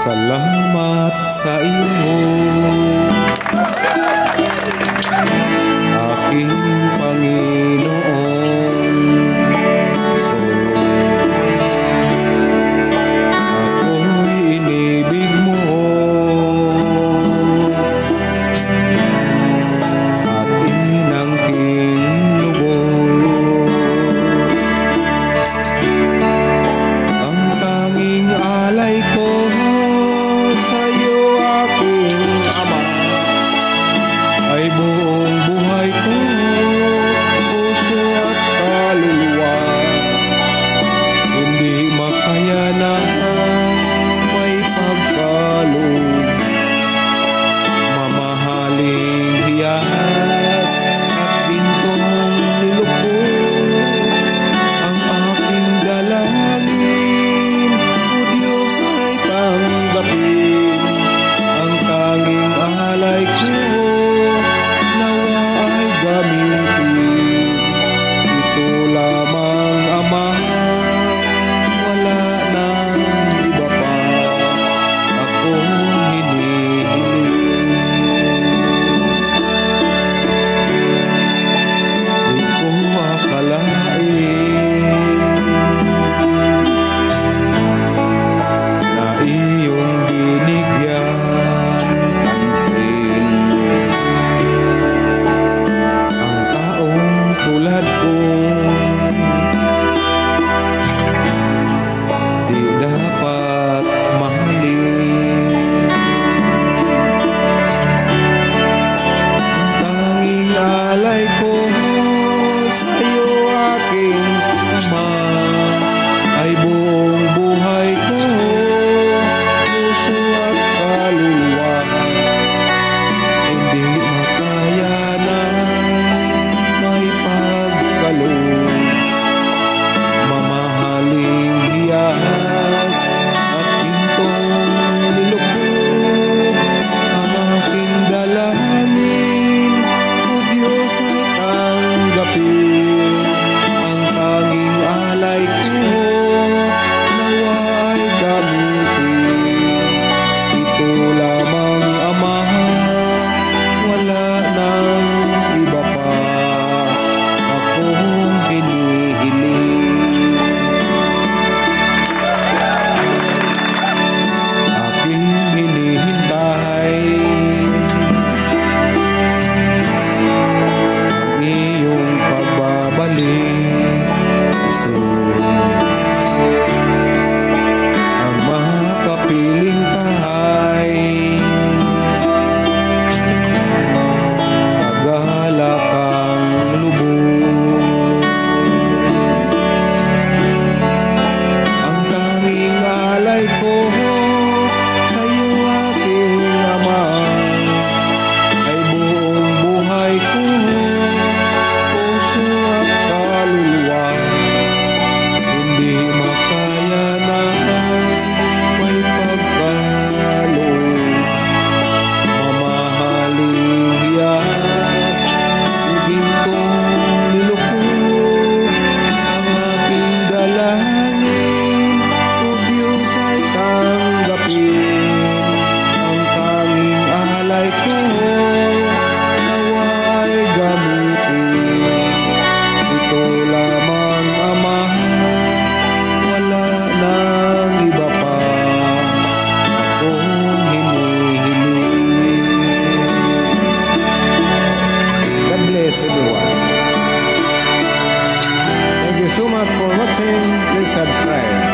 Salamat sa iyo, aking Panginoon. So, ako'y inibig mo at inangking lubos. Ang tanging alay ko sa'yo, aking Ama, ay buong buhay ko, puso at kaluluwa. Hindi makayanan may pagkaloob, mamahaling hiyas at gintong nilubog. Ang aking dalangin, O Diyos, ay tanggapin. Ang tanging alay ko, nawa ay gamitin. Ito lamang, Ama, wala nang iba pa akong hinihiling. Di ko akalain na iyong binigyan pansin ang taong tulad ko. Di dapat mahalin. Ang tanging alay ko sa'yo, aking Ama, ay buong buhay ko, puso at kaluluwa. Hindi makayanan may pagkaloob, mamahaling hiyas at gintong nilubog. Ang aking dalangin, O Diyos, ay tanggapin. Ang tanging alay ko, nawa ay gamitin. Ito lamang, Ama, wala nang iba pa akong hinihiling. Aking hinihintay ang iyong pagbabalik. Soon, ang makapiling kahay, paggalak ang lubog. Ang tanging alay ko sa'yo, aking Ama, ay buong buhay ko, puso at kaluluwa. Hindi makayanan may pagkaloob, mamahaling hiyas at gintong nilubog. Ang aking dalangin, O Diyos, ay tanggapin. Ang tanging alay ko, nawa ay gamitin. Ito lamang, Ama, wala nang iba pa akong hinihiling. God bless everyone. Thank you so much for watching. Please subscribe.